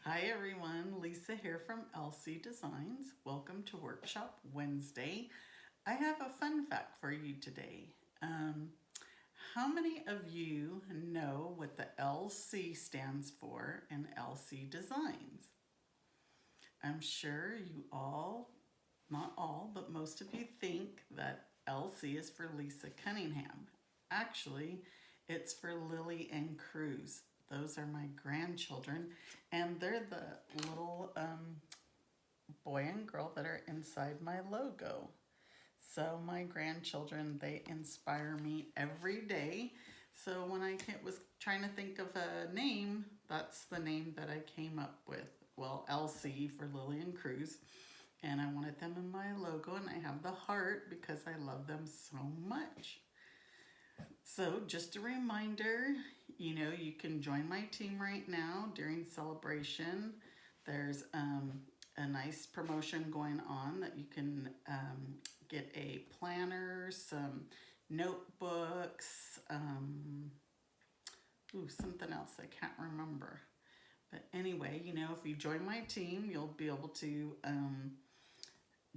Hi everyone, Lisa here from LC Designs. Welcome to Workshop Wednesday. I have a fun fact for you today. How many of you know what the LC stands for in LC Designs? I'm sure you all, not all, but most of you think that LC is for Lisa Cunningham. Actually, it's for Lily and Cruz. Those are my grandchildren, and they're the little boy and girl that are inside my logo. So my grandchildren, they inspire me every day. So when I was trying to think of a name, that's the name that I came up with. Well, LC for Lily and Cruz. And I wanted them in my logo, and I have the heart because I love them so much. So just a reminder, you can join my team right now during celebration. There's a nice promotion going on that you can get a planner, some notebooks, something else I can't remember. But anyway, if you join my team, you'll be able to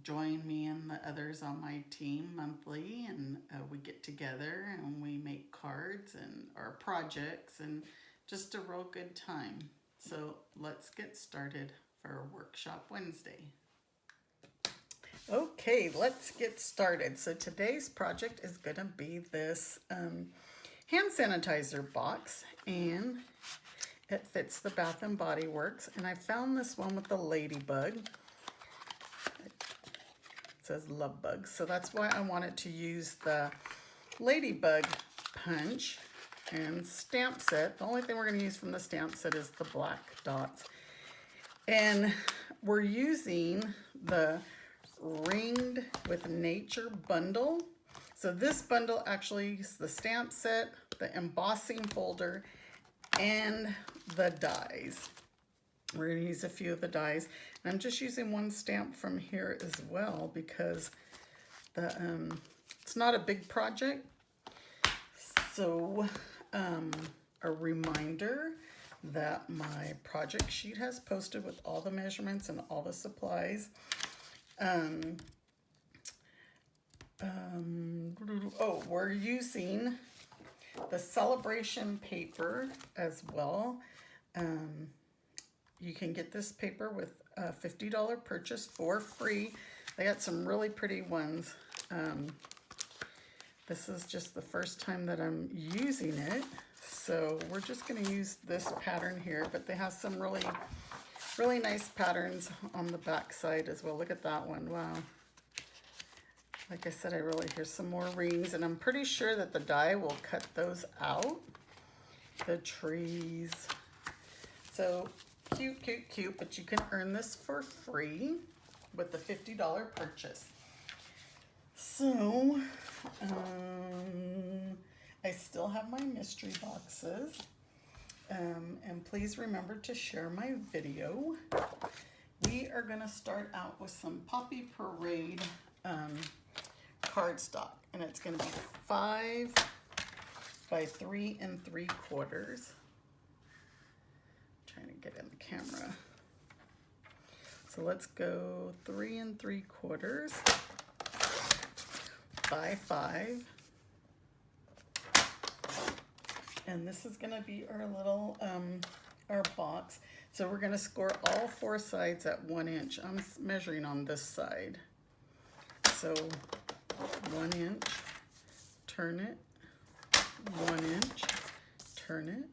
join me and the others on my team monthly, and we get together and we make cards and our projects, and just a real good time. So let's get started for Workshop Wednesday. Okay, let's get started. So today's project is going to be this hand sanitizer box, and it fits the Bath and Body Works, and I found this one with the Ladybug. Says love bugs, so that's why I wanted to use the Ladybug punch and stamp set. The only thing we're going to use from the stamp set is the black dots, and we're using the Ringed with Nature bundle. So this bundle actually is the stamp set, the embossing folder, and the dies. We're going to use a few of the dies, and I'm just using one stamp from here as well because it's not a big project. So a reminder that my project sheet has posted with all the measurements and all the supplies. We're using the celebration paper as well. You can get this paper with a $50 purchase for free. They got some really pretty ones. This is just the first time that I'm using it, so we're just going to use this pattern here, but they have some really nice patterns on the back side as well. Look at that one. Wow. Like I said, here's some more rings, and I'm pretty sure that the die will cut those out. The trees. So cute, but you can earn this for free with the $50 purchase. So, I still have my mystery boxes, and please remember to share my video. We are going to start out with some Poppy Parade cardstock, and it's going to be 5 by 3 3/4. Trying to get in the camera. So let's go 3 3/4 by 5. And this is going to be our little our box. So we're going to score all 4 sides at 1 inch. I'm measuring on this side. So 1 inch, turn it, 1 inch, turn it,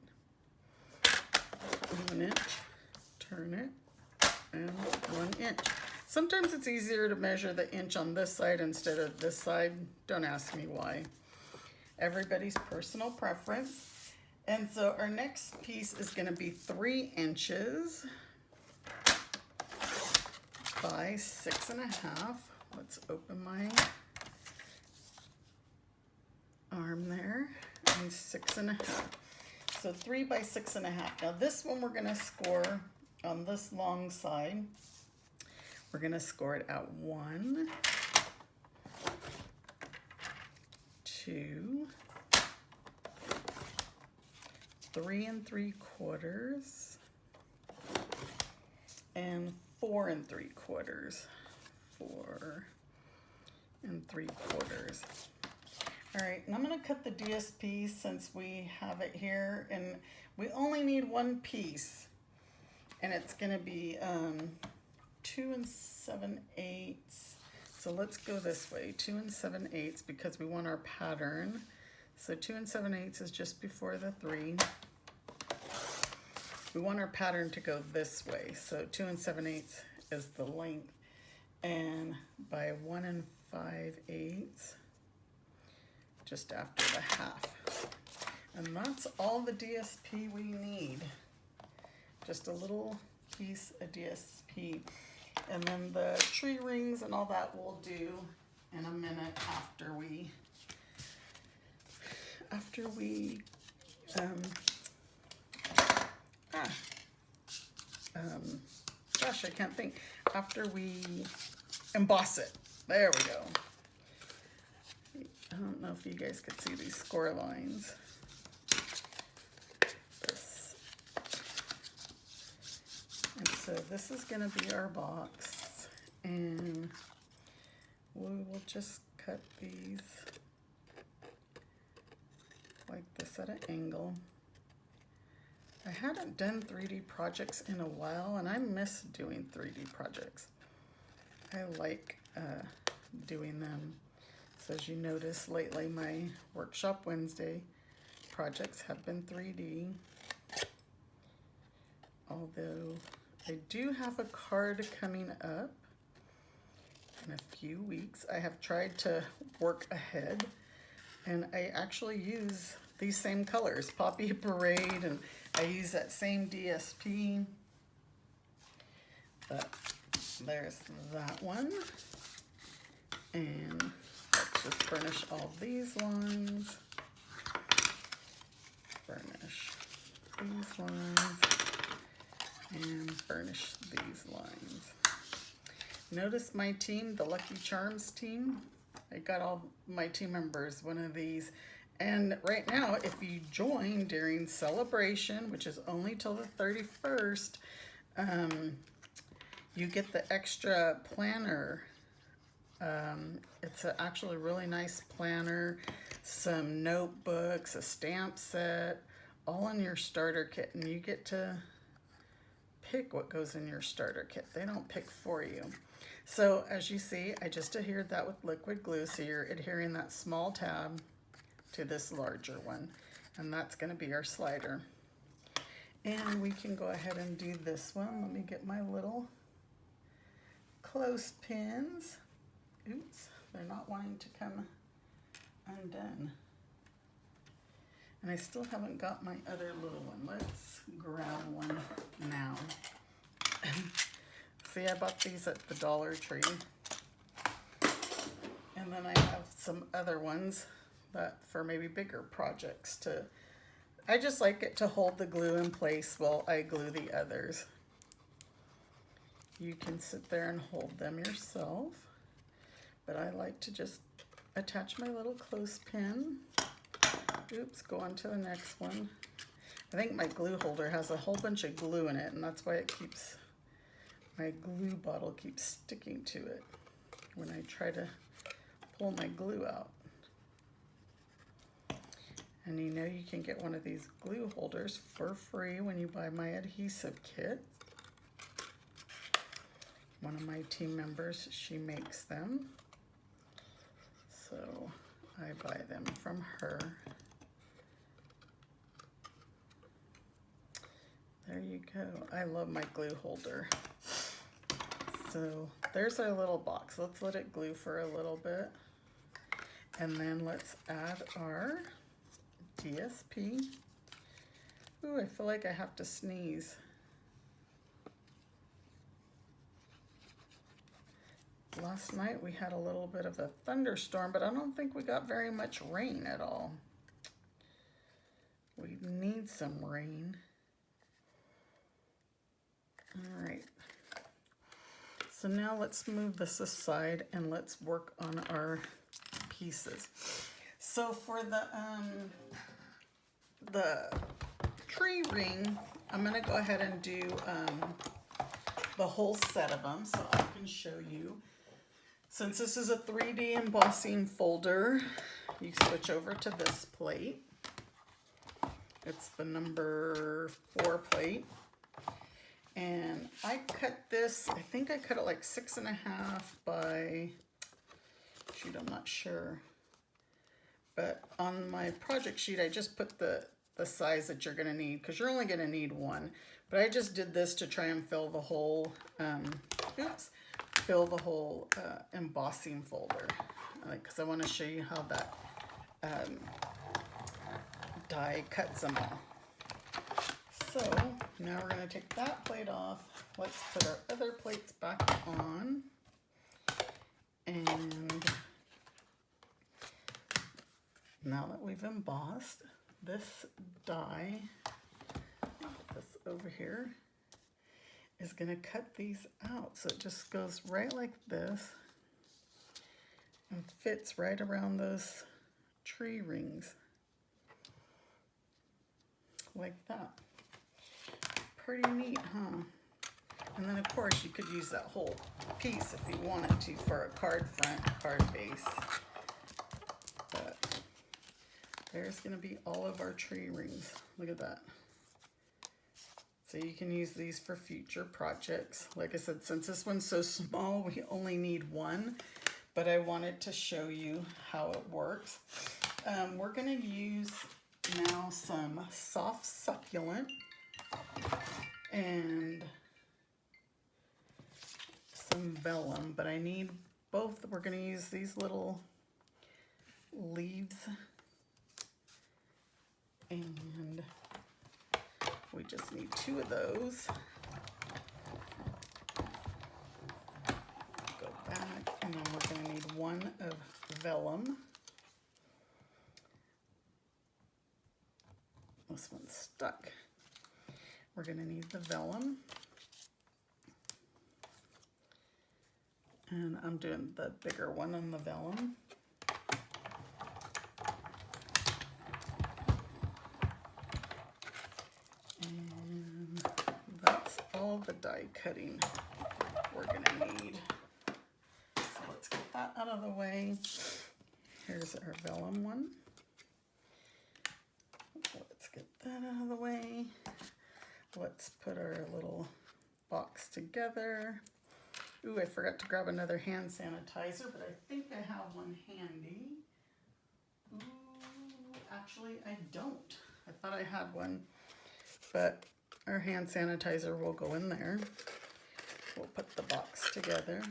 1 inch, turn it, and 1 inch. Sometimes it's easier to measure the inch on this side instead of this side. Don't ask me why. Everybody's personal preference. And so our next piece is going to be 3 inches by 6.5. Let's open my arm there. And 6.5. So 3 by 6.5. Now this one we're going to score on this long side. We're going to score it at 1, 2, 3 3/4, and 4 3/4. 4 3/4. All right, and I'm going to cut the DSP since we have it here, and we only need one piece, and it's going to be 2 7/8. So let's go this way, 2 7/8, because we want our pattern. So 2 7/8 is just before the 3. We want our pattern to go this way, so 2 7/8 is the length, and by 1 5/8, just after the half. And that's all the DSP we need. Just a little piece of DSP. And then the tree rings and all that we'll do in a minute after we gosh, I can't think. After we emboss it. There we go. I don't know if you guys could see these score lines. And so this is going to be our box, and we will just cut these like this at an angle. I hadn't done 3D projects in a while, and I miss doing 3D projects. I like doing them. So as you notice lately, my Workshop Wednesday projects have been 3D. Although I do have a card coming up in a few weeks. I have tried to work ahead, and I actually use these same colors, Poppy Parade, and I use that same DSP. But there's that one. And let's just burnish all these lines. Burnish these lines. And burnish these lines. Notice my team, the Lucky Charms team. I got all my team members one of these. And right now, if you join during celebration, which is only till the 31st, you get the extra planner. It's actually a really nice planner, some notebooks, a stamp set, all in your starter kit, and you get to pick what goes in your starter kit. They don't pick for you. So as you see, I just adhered that with liquid glue, so you're adhering that small tab to this larger one, and that's going to be our slider. And we can go ahead and do this one. Let me get my little clothespins. Oops, they're not wanting to come undone. And I still haven't got my other little one. Let's grab one now. See, I bought these at the Dollar Tree. And then I have some other ones that for maybe bigger projects to, I just like it to hold the glue in place while I glue the others. You can sit there and hold them yourself, but I like to just attach my little clothespin. Oops, go on to the next one. I think my glue holder has a whole bunch of glue in it, and that's why it keeps, my glue bottle keeps sticking to it when I try to pull my glue out. And you know you can get one of these glue holders for free when you buy my adhesive kit. One of my team members, she makes them. So I buy them from her. There you go. I love my glue holder. So there's our little box. Let's let it glue for a little bit. And then let's add our DSP. Ooh, I feel like I have to sneeze. Last night we had a little bit of a thunderstorm, but I don't think we got very much rain at all. We need some rain. All right. So now let's move this aside and let's work on our pieces. So for the tree ring, I'm gonna go ahead and do the whole set of them so I can show you. Since this is a 3D embossing folder, you switch over to this plate. It's the number 4 plate. And I cut this, I think I cut it like 6.5 by, shoot, I'm not sure. But on my project sheet, I just put the size that you're gonna need, because you're only gonna need one. But I just did this to try and fill the whole, embossing folder. Because I wanna show you how that die cuts them all. So now we're going to take that plate off. Let's put our other plates back on. And now that we've embossed, this die, this over here, is going to cut these out. So it just goes right like this and fits right around those tree rings. Like that. Pretty neat, huh? And then of course you could use that whole piece if you wanted to for a card front, card base. But there's gonna be all of our tree rings. Look at that. So you can use these for future projects. Like I said, since this one's so small, we only need one, but I wanted to show you how it works. We're gonna use now some soft succulent and some vellum, but I need both. We're going to use these little leaves, and we just need 2 of those. Go back, and then we're going to need 1 of vellum. This one's stuck. We're going to need the vellum. And I'm doing the bigger one on the vellum. And that's all the die cutting we're going to need. So let's get that out of the way. Here's our vellum one. Let's get that out of the way. Let's put our little box together. Ooh, I forgot to grab another hand sanitizer, but I think I have one handy. Ooh, actually I don't. I thought I had one, but our hand sanitizer will go in there. We'll put the box together.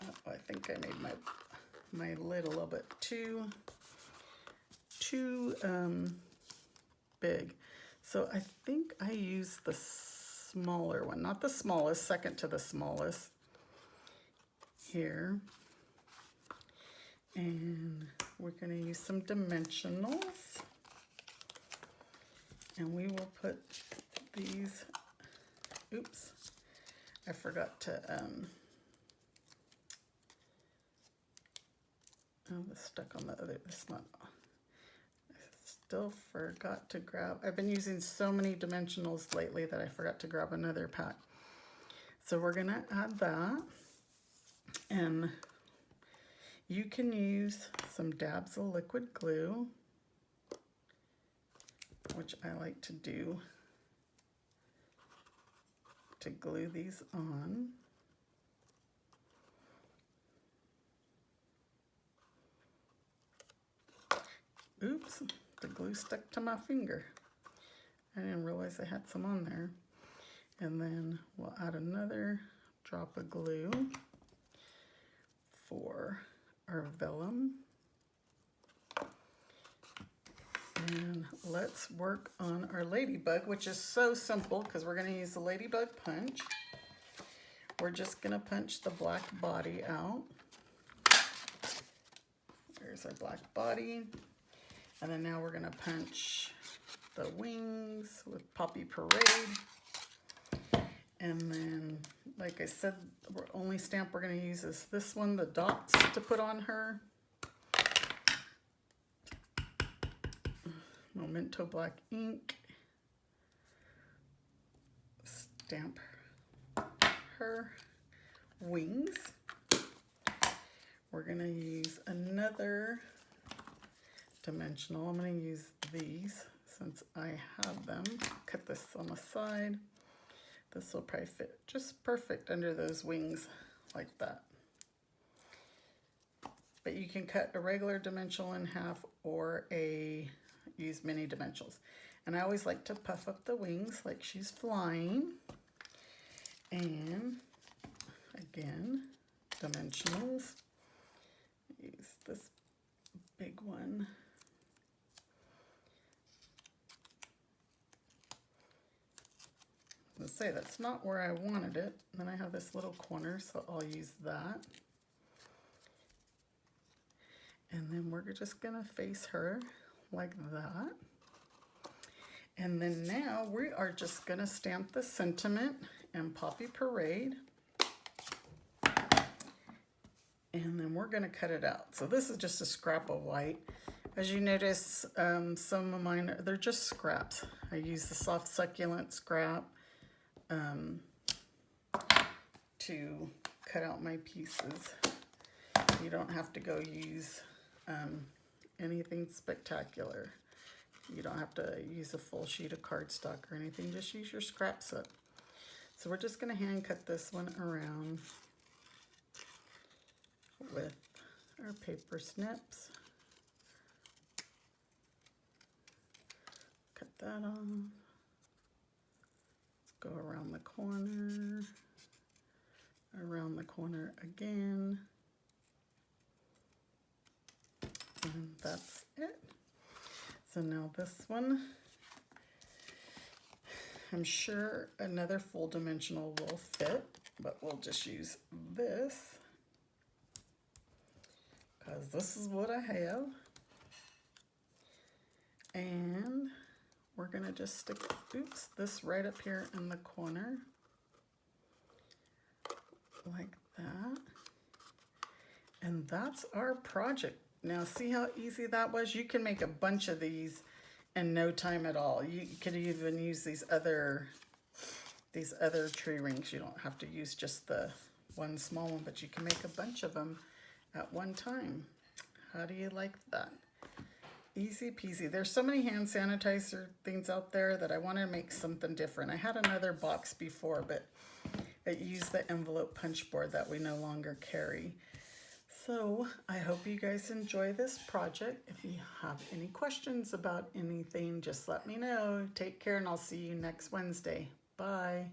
Oh, I think I made my lid a little bit too big. So I think I use the smaller one, not the smallest, second to the smallest here. And we're going to use some dimensionals. And we will put these, oops, I forgot to, oh, it's stuck on the other, this one. Still forgot to grab, I've been using so many dimensionals lately that I forgot to grab another pack. So we're gonna add that, and you can use some dabs of liquid glue, which I like to do to glue these on. Oops. The glue stuck to my finger. I didn't realize I had some on there. And then we'll add another drop of glue for our vellum. And let's work on our ladybug, which is so simple because we're going to use the ladybug punch. We're just going to punch the black body out. There's our black body. And then now we're going to punch the wings with Poppy Parade. And then, like I said, the only stamp we're going to use is this one, the dots to put on her. Memento black ink. Stamp her wings. We're gonna use another dimensional. I'm gonna use these since I have them. Cut this on the side. This will probably fit just perfect under those wings like that. But you can cut a regular dimensional in half or use mini dimensionals. And I always like to puff up the wings like she's flying. And again, dimensionals. Use this big one. Let's say that's not where I wanted it. Then I have this little corner, so I'll use that. And then we're just gonna face her like that. And then now we are just gonna stamp the sentiment and Poppy Parade. And then we're gonna cut it out. So this is just a scrap of white. As you notice, some of mine, they're just scraps. I use the soft succulent scrap to cut out my pieces. You don't have to go use anything spectacular. You don't have to use a full sheet of cardstock or anything. Just use your scrap set. So we're just going to hand cut this one around with our paper snips. Cut that off. Let's go around the corner again. And that's it. So now this one, I'm sure another full dimensional will fit, but we'll just use this because this is what I have. And we're gonna just stick, this right up here in the corner, like that. And that's our project. Now see how easy that was? You can make a bunch of these in no time at all. You could even use these other tree rings. You don't have to use just the one small one, but you can make a bunch of them at one time. How do you like that? Easy peasy. There's so many hand sanitizer things out there that I want to make something different. I had another box before, but it used the envelope punch board that we no longer carry. So I hope you guys enjoy this project. If you have any questions about anything, just let me know. Take care, and I'll see you next Wednesday. Bye.